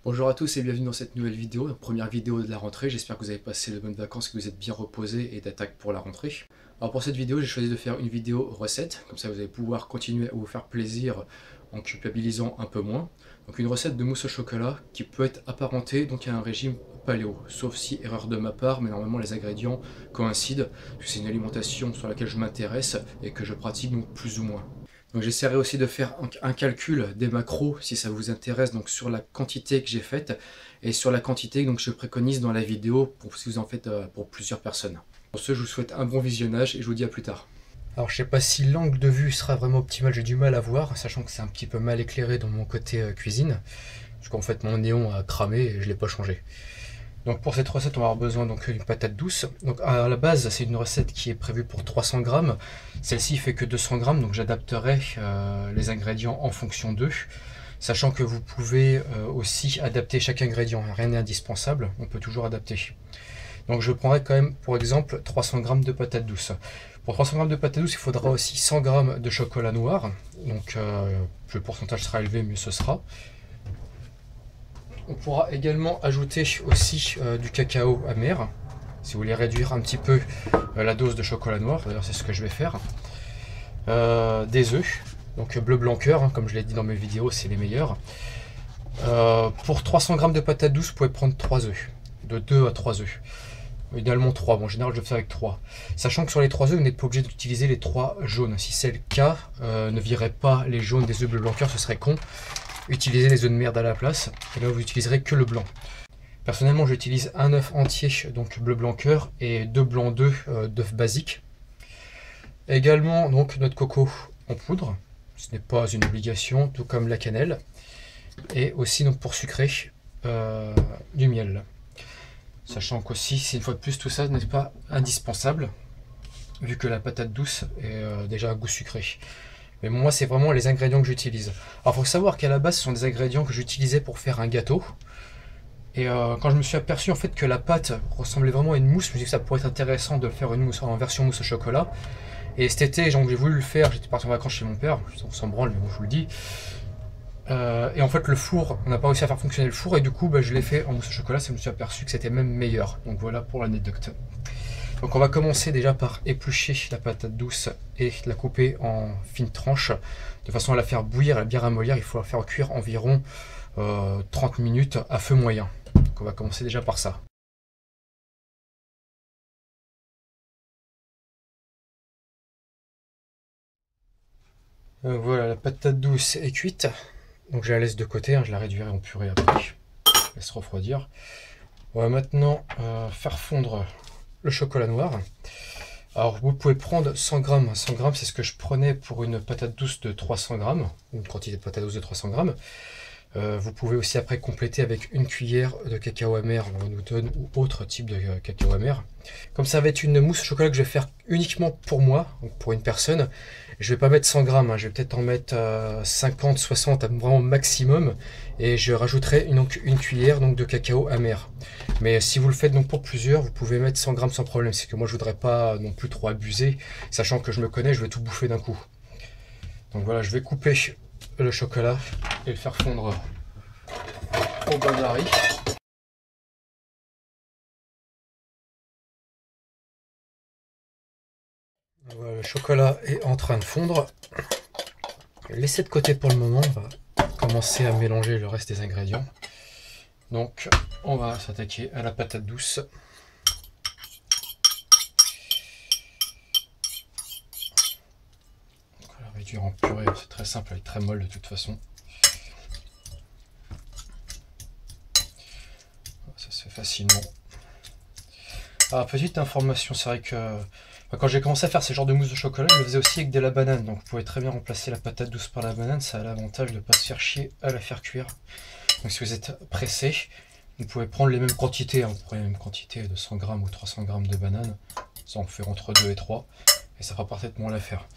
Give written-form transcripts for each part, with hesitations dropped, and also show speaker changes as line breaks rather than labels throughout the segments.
Bonjour à tous et bienvenue dans cette nouvelle vidéo, la première vidéo de la rentrée. J'espère que vous avez passé de bonnes vacances, que vous êtes bien reposés et d'attaque pour la rentrée. Alors pour cette vidéo, j'ai choisi de faire une vidéo recette, comme ça vous allez pouvoir continuer à vous faire plaisir en culpabilisant un peu moins. Donc une recette de mousse au chocolat qui peut être apparentée donc à un régime paléo, sauf si erreur de ma part, mais normalement les ingrédients coïncident, parce que c'est une alimentation sur laquelle je m'intéresse et que je pratique donc plus ou moins. Donc j'essaierai aussi de faire un calcul des macros si ça vous intéresse, donc sur la quantité que j'ai faite et sur la quantité donc je préconise dans la vidéo pour si vous en faites pour plusieurs personnes. Pour ce, je vous souhaite un bon visionnage et je vous dis à plus tard. Alors je sais pas si l'angle de vue sera vraiment optimal, j'ai du mal à voir, sachant que c'est un petit peu mal éclairé dans mon côté cuisine, parce qu'en fait mon néon a cramé et je l'ai pas changé. Donc pour cette recette, on va avoir besoin d'une patate douce. Donc à la base, c'est une recette qui est prévue pour 300 grammes. Celle-ci fait que 200 grammes, donc j'adapterai les ingrédients en fonction d'eux. Sachant que vous pouvez aussi adapter chaque ingrédient, rien n'est indispensable, on peut toujours adapter. Donc je prendrai quand même pour exemple 300 grammes de patates douces. Pour 300 grammes de patates douces, il faudra aussi 100 grammes de chocolat noir. Donc plus le pourcentage sera élevé, mieux ce sera. On pourra également ajouter aussi du cacao amer, si vous voulez réduire un petit peu la dose de chocolat noir, d'ailleurs c'est ce que je vais faire. Des œufs, donc bleu blanc cœur, hein, comme je l'ai dit dans mes vidéos, c'est les meilleurs. Pour 300 grammes de patates douces, vous pouvez prendre 3 œufs, de 2 à 3 œufs. Idéalement 3, bon, en général je le fais avec 3. Sachant que sur les 3 œufs, vous n'êtes pas obligé d'utiliser les 3 jaunes. Si c'est le cas, ne virez pas les jaunes des œufs bleu blanc cœur, ce serait con. Utilisez les œufs de merde à la place, et là vous utiliserez que le blanc. Personnellement j'utilise un œuf entier, donc bleu blanc cœur, et 2 blancs d'œufs d'œufs basiques. Également donc notre coco en poudre, ce n'est pas une obligation, tout comme la cannelle. Et aussi donc pour sucrer du miel. Sachant qu'aussi, c'est une fois de plus, tout ça n'est pas indispensable, vu que la patate douce est déjà un goût sucré. Mais moi, c'est vraiment les ingrédients que j'utilise. Alors, il faut savoir qu'à la base, ce sont des ingrédients que j'utilisais pour faire un gâteau. Et quand je me suis aperçu en fait que la pâte ressemblait vraiment à une mousse, je me suis dit que ça pourrait être intéressant de faire une mousse en version mousse au chocolat. Et cet été, j'ai voulu le faire, j'étais parti en vacances chez mon père, on s'en branle, mais bon, je vous le dis. Et en fait, le four, on n'a pas réussi à faire fonctionner le four, et du coup, je l'ai fait en mousse au chocolat, et je me suis aperçu que c'était même meilleur. Donc voilà pour l'anecdote. Donc on va commencer déjà par éplucher la patate douce et la couper en fines tranches de façon à la faire bouillir, à la bien ramollir. Il faut la faire cuire environ 30 minutes à feu moyen. Donc on va commencer déjà par ça. Voilà, la patate douce est cuite. Donc je la laisse de côté, hein, je la réduirai en purée après. Je laisse refroidir. On va maintenant faire fondre le chocolat noir. Alors vous pouvez prendre 100 grammes. 100 grammes, c'est ce que je prenais pour une patate douce de 300 grammes, ou une quantité de patate douce de 300 grammes. Vous pouvez aussi après compléter avec une cuillère de cacao amer Newton ou autre type de cacao amer. Comme ça va être une mousse au chocolat que je vais faire uniquement pour moi, donc pour une personne. Je vais pas mettre 100 grammes, hein, je vais peut-être en mettre 50, 60, vraiment maximum. Et je rajouterai une cuillère donc, de cacao amer. Mais si vous le faites donc pour plusieurs, vous pouvez mettre 100 grammes sans problème. C'est que moi je voudrais pas non plus trop abuser, sachant que je me connais, je vais tout bouffer d'un coup. Donc voilà, je vais couper le chocolat et le faire fondre au bain-marie. Voilà, le chocolat est en train de fondre. Je vais laisser de côté pour le moment. On va commencer à mélanger le reste des ingrédients. Donc, on va s'attaquer à la patate douce. Donc, on va la réduire en purée. C'est très simple, elle est très molle de toute façon. Ça se fait facilement. Alors, petite information, c'est vrai que quand j'ai commencé à faire ce genre de mousse de chocolat, je le faisais aussi avec de la banane. Donc vous pouvez très bien remplacer la patate douce par la banane. Ça a l'avantage de ne pas se faire chier à la faire cuire. Donc si vous êtes pressé, vous pouvez prendre les mêmes quantités. Vous prenez les mêmes quantités de 100 grammes ou 300 grammes de banane. Ça on fait entre 2 et 3. Et ça fera parfaitement l'affaire.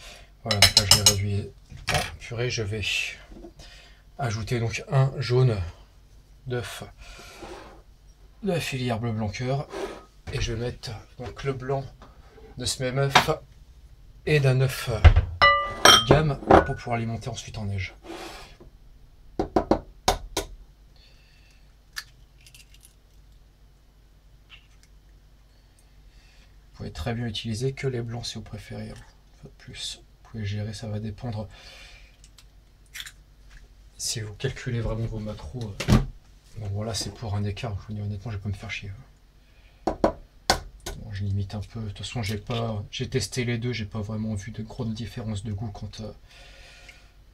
Voilà, donc là je l'ai réduit en purée. Je vais ajouter donc un jaune d'œuf de la filière bleu blanc cœur. Et je vais mettre donc le blanc de ce même œuf et d'un œuf de gamme pour pouvoir alimenter ensuite en neige. pouvez très bien utiliser que les blancs si vous préférez. Pas de plus, vous pouvez gérer, ça va dépendre. Si vous calculez vraiment vos macros, bon voilà, c'est pour un écart. Je vous dis honnêtement, je vais pas me faire chier. Bon, je limite un peu. De toute façon, j'ai testé les deux, j'ai pas vraiment vu de grande différence de goût quand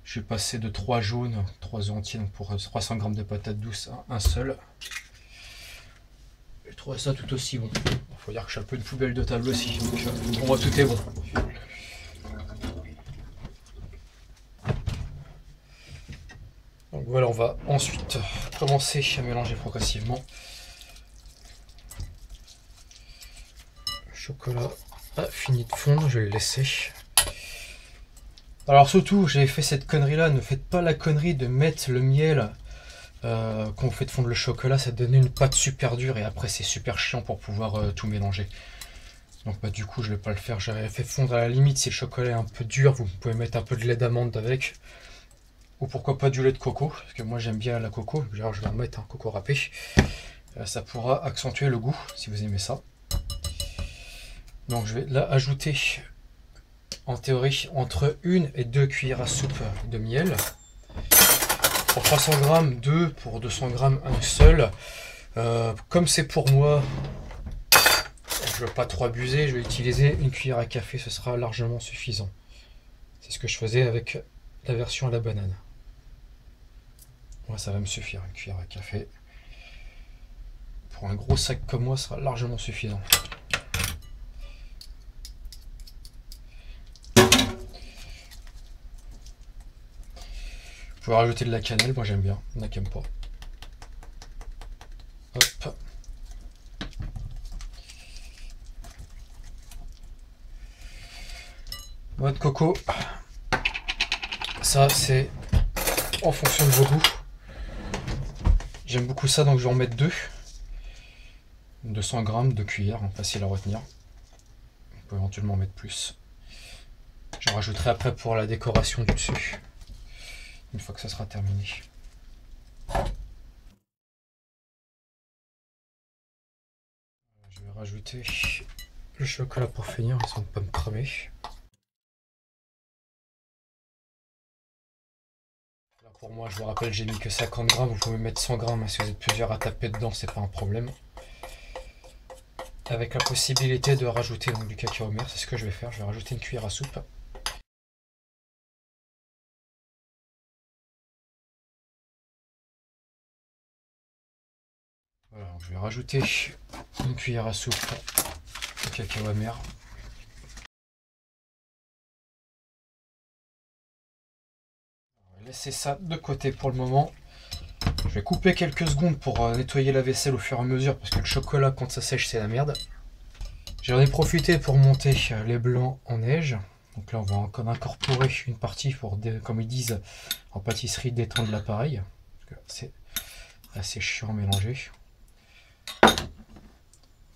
je suis passé de 3 jaunes, 3 œufs entiers, donc pour 300 g de patates douces à un seul. Je trouve ça tout aussi bon. Il faut dire que je suis un peu une poubelle de table aussi. Donc, pour moi, tout est bon. Donc voilà, on va ensuite commencer à mélanger progressivement. Le chocolat a fini de fondre, je vais le laisser. Alors surtout, j'ai fait cette connerie là, ne faites pas la connerie de mettre le miel quand vous faites fondre le chocolat, ça donne une pâte super dure et après c'est super chiant pour pouvoir tout mélanger. Donc bah, du coup je vais pas le faire, j'avais fait fondre à la limite si le chocolat est un peu dur, vous pouvez mettre un peu de lait d'amande avec. Ou pourquoi pas du lait de coco, parce que moi j'aime bien la coco, genre, je vais en mettre un coco râpé. Ça pourra accentuer le goût si vous aimez ça. Donc je vais là ajouter en théorie entre 1 et 2 cuillères à soupe de miel. Pour 300 g, 2, pour 200 g, un seul. Comme c'est pour moi, je ne veux pas trop abuser, je vais utiliser une cuillère à café, ce sera largement suffisant. C'est ce que je faisais avec la version à la banane. Moi, ça va me suffire, une cuillère à café. Pour un gros sac comme moi, ce sera largement suffisant. Vous pouvez rajouter de la cannelle, moi j'aime bien, il y en a qui n'aiment pas. Hop. Noix de coco, ça c'est en fonction de vos goûts. J'aime beaucoup ça, donc je vais en mettre 2. 200 g, 2 cuillères, facile à retenir. Vous pouvez éventuellement en mettre plus. J'en rajouterai après pour la décoration du dessus, une fois que ça sera terminé. Je vais rajouter le chocolat pour finir, sans ne pas me cramer. Là pour moi, je vous rappelle, j'ai mis que 50 g, vous pouvez mettre 100 g, mais si vous êtes plusieurs à taper dedans, c'est pas un problème. Avec la possibilité de rajouter donc, du cacao amer, c'est ce que je vais faire, je vais rajouter une cuillère à soupe. Voilà, donc je vais rajouter une cuillère à soupe de cacao amer. On va laisser ça de côté pour le moment. Je vais couper quelques secondes pour nettoyer la vaisselle au fur et à mesure parce que le chocolat quand ça sèche c'est la merde. J'en ai profité pour monter les blancs en neige. Donc là on va encore incorporer une partie pour, comme ils disent en pâtisserie, détendre l'appareil. C'est assez chiant à mélanger.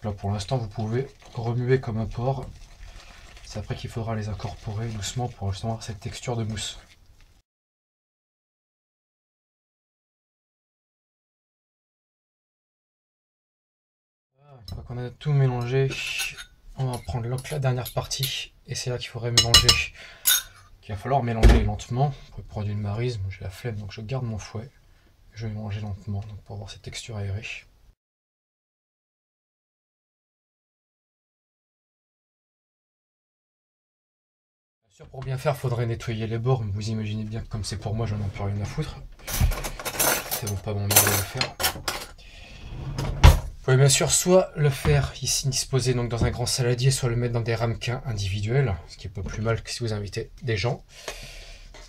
Là pour l'instant vous pouvez remuer comme un porc. C'est après qu'il faudra les incorporer doucement pour justement avoir cette texture de mousse. Une fois qu'on a tout mélangé, on va prendre la dernière partie et c'est là qu'il faudrait mélanger. Il va falloir mélanger lentement pour prendre une maryse. Moi j'ai la flemme donc je garde mon fouet. Je vais mélanger lentement donc pour avoir cette texture aérée. Bien sûr, pour bien faire, il faudrait nettoyer les bords. Vous imaginez bien que comme c'est pour moi, j'en ai un peu rien à foutre. Ça vaut pas mon merde de le faire. Vous pouvez bien sûr soit le faire ici disposé donc dans un grand saladier, soit le mettre dans des ramequins individuels, ce qui est pas plus mal que si vous invitez des gens.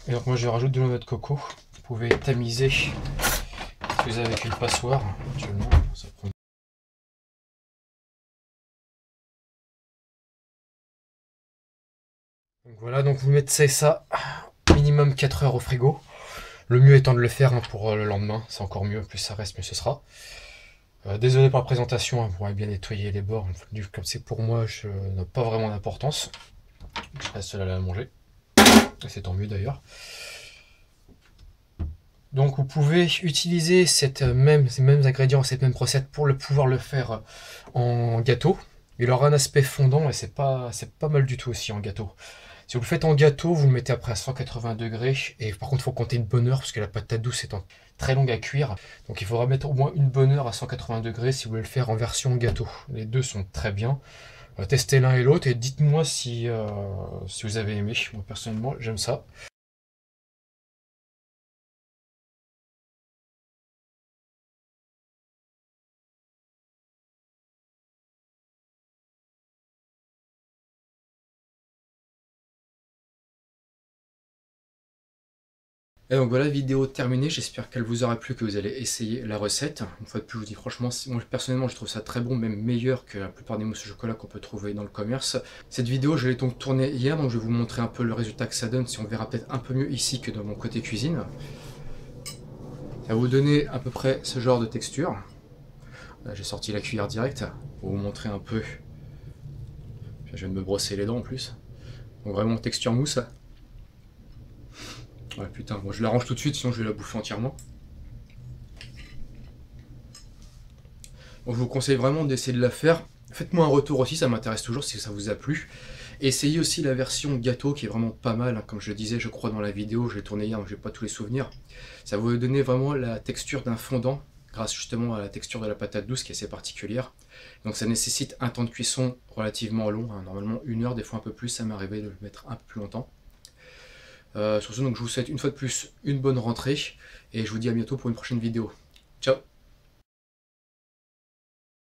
Et donc moi je rajoute de l'eau de coco. Vous pouvez tamiser si vous avez avec une passoire. Actuellement, ça prend... Donc voilà, donc vous mettez ça minimum 4 heures au frigo. Le mieux étant de le faire pour le lendemain, c'est encore mieux, plus ça reste, mieux ce sera. Désolé pour la présentation, vous pourrez bien nettoyer les bords. Comme c'est pour moi, je n'a pas vraiment d'importance. Je reste seul à la manger. C'est tant mieux d'ailleurs. Donc vous pouvez utiliser ces mêmes ingrédients, cette même recette pour pouvoir le faire en gâteau. Il aura un aspect fondant et c'est pas mal du tout aussi en gâteau. Si vous le faites en gâteau, vous le mettez après à 180 degrés. Et par contre, il faut compter une bonne heure parce que la patate douce est très longue à cuire. Donc il faudra mettre au moins une bonne heure à 180 degrés si vous voulez le faire en version gâteau. Les deux sont très bien. Testez l'un et l'autre et dites-moi si vous avez aimé. Moi personnellement, j'aime ça. Et donc voilà, vidéo terminée, j'espère qu'elle vous aura plu, que vous allez essayer la recette. Une fois de plus, je vous dis franchement, moi personnellement je trouve ça très bon, même meilleur que la plupart des mousses au chocolat qu'on peut trouver dans le commerce. Cette vidéo, je l'ai donc tournée hier, donc je vais vous montrer un peu le résultat que ça donne, si on verra peut-être un peu mieux ici que dans mon côté cuisine. Ça va vous donner à peu près ce genre de texture. Là, j'ai sorti la cuillère directe, pour vous montrer un peu. Je viens de me brosser les dents en plus. Donc vraiment texture mousse. Ouais putain, moi je la range tout de suite, sinon je vais la bouffer entièrement. Donc je vous conseille vraiment d'essayer de la faire. Faites-moi un retour aussi, ça m'intéresse toujours si ça vous a plu. Essayez aussi la version gâteau qui est vraiment pas mal, hein. Comme je le disais, je crois dans la vidéo, je l'ai tournée hier donc j'ai pas tous les souvenirs. Ça va vous donner vraiment la texture d'un fondant, grâce justement à la texture de la patate douce qui est assez particulière. Donc ça nécessite un temps de cuisson relativement long, hein. Normalement 1 heure, des fois un peu plus, ça m'est arrivé de le mettre un peu plus longtemps. Sur ce, donc je vous souhaite une fois de plus une bonne rentrée et je vous dis à bientôt pour une prochaine vidéo. Ciao!